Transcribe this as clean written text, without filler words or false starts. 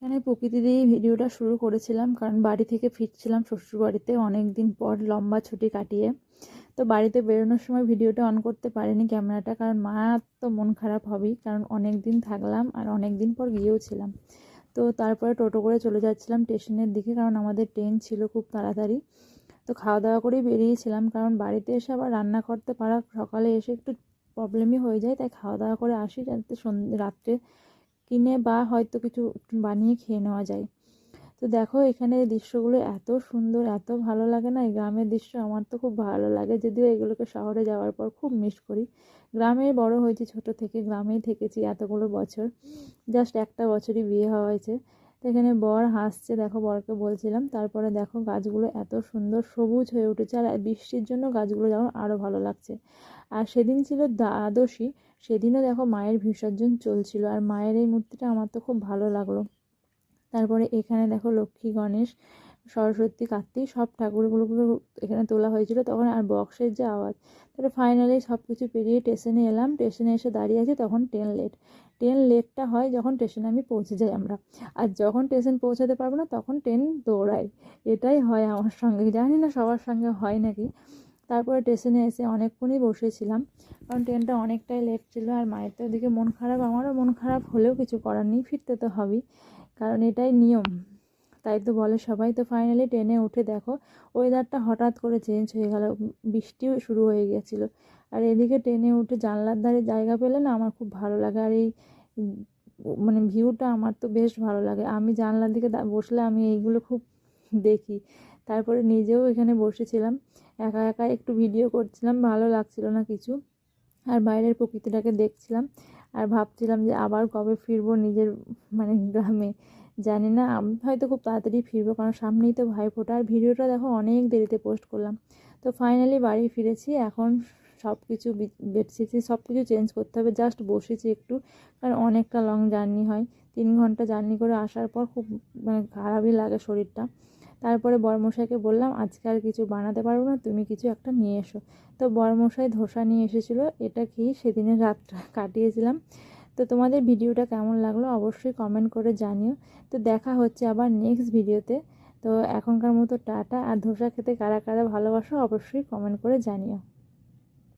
এখানে প্রকৃতি দিয়েই ভিডিওটা শুরু করেছিলাম, কারণ বাড়ি থেকে ফিরছিলাম শ্বশুরবাড়িতে অনেক দিন পর লম্বা ছুটি কাটিয়ে। তো বাড়িতে বেরোনোর সময় ভিডিওটা অন করতে পারিনি ক্যামেরাটা, কারণ মা তো মন খারাপ হবেই, কারণ অনেক দিন থাকলাম আর অনেক দিন পর গিয়েও ছিলাম। তো তারপরে টোটো করে চলে যাচ্ছিলাম স্টেশনের দিকে, কারণ আমাদের ট্রেন ছিল খুব তাড়াতাড়ি। তো খাওয়া দাওয়া করেই বেরিয়েছিলাম, কারণ বাড়িতে এসে আবার রান্না করতে পারা সকালে এসে একটু প্রবলেমই হয়ে যায়, তাই খাওয়া দাওয়া করে আসি যাতে রাত্রে কিনে বা হয়তো কিছু একটু বানিয়ে খেয়ে নেওয়া যায়। তো দেখো এখানে দৃশ্যগুলো এত সুন্দর, এত ভালো লাগে না, এই গ্রামের দৃশ্য আমার তো খুব ভালো লাগে, যদিও এগুলোকে শহরে যাওয়ার পর খুব মিস করি। গ্রামে বড় হয়েছি, ছোট থেকে গ্রামেই থেকেছি এতগুলো বছর, জাস্ট একটা বছরই বিয়ে হওয়া হয়েছে। তো এখানে বর হাসছে, দেখো বরকে বলছিলাম। তারপরে দেখো গাছগুলো এত সুন্দর সবুজ হয়ে উঠেছে, আর বৃষ্টির জন্য গাছগুলো যেমন আরও ভালো লাগছে। আর সেদিন ছিল দ্বাদশী, সেদিনও দেখো মায়ের বিসর্জন চলছিল, আর মায়ের এই মূর্তিটা আমার তো খুব ভালো লাগলো। তারপরে এখানে দেখো লক্ষ্মী, গণেশ, সরস্বতী, কার্তিক সব ঠাকুরগুলোকে এখানে তোলা হয়েছিল তখন, আর বক্সের যে আওয়াজ। তারপরে ফাইনালি সব কিছু পেরিয়ে স্টেশনে এলাম, স্টেশনে এসে দাঁড়িয়ে আছি, তখন ট্রেন লেটটা হয় যখন স্টেশনে আমি পৌঁছে যাই আমরা, আর যখন স্টেশন পৌঁছাতে পারবো না তখন ট্রেন দৌড়ায়। এটাই হয় আমার সঙ্গে, জানি না সবার সঙ্গে হয় নাকি। তারপরে স্টেশনে এসে অনেকক্ষণই বসেছিলাম, কারণ ট্রেনটা অনেকটাই লেট ছিল, আর মায়ের তো ওদিকে মন খারাপ, আমারও মন খারাপ, হলেও কিছু করার নেই, ফিরতে তো হবেই, কারণ এটাই নিয়ম, তাই তো বলে সবাই। তো ফাইনালি ট্রেনে উঠে দেখো ওয়েদারটা হঠাৎ করে চেঞ্জ হয়ে গেল, বৃষ্টিও শুরু হয়ে গেছিলো। আর এদিকে ট্রেনে উঠে জানলার ধারে জায়গা পেলে না আমার খুব ভালো লাগে, আর এই মানে ভিউটা আমার তো বেশ ভালো লাগে, আমি জানলার দিকে বসলে আমি এইগুলো খুব দেখি। তারপরে নিজেও এখানে বসেছিলাম, একা একা একটু ভিডিও করছিলাম, ভালো লাগছিল না কিছু, আর বাইরের প্রকৃতিটাকে দেখছিলাম, আর ভাবছিলাম যে আবার কবে ফিরবো নিজের গ্রামে। জানি না, আমি হয়তো খুব তাড়াতাড়ি ফিরবো, কারণ সামনেই তো ভাইফোঁটা। আর ভিডিওটা দেখো অনেক দেরিতে পোস্ট করলাম। তো ফাইনালি বাড়ি ফিরেছি, এখন সব কিছু বেডশিট সব কিছু চেঞ্জ করতে হবে, জাস্ট বসেছি একটু, কারণ অনেকটা লং জার্নি হয়, 3 ঘন্টা জার্নি করে আসার পর খুব খারাপই লাগে শরীরটা। তারপরে বরমশাইকে বললাম আজকে আর কিছু বানাতে পারবো না, তুমি কিছু একটা নিয়ে এসো। তো বরমশাই ধোসা নিয়ে এসেছিলো, এটা খেয়েই সেদিনের রাতটা কাটিয়েছিলাম। তো তোমাদের ভিডিওটা কেমন লাগলো অবশ্যই কমেন্ট করে জানিও। তো দেখা হচ্ছে আবার নেক্সট ভিডিওতে। তো এখনকার মতো টাটা। আর ধোসা খেতে কারা কারা ভালোবাসো অবশ্যই কমেন্ট করে জানিও।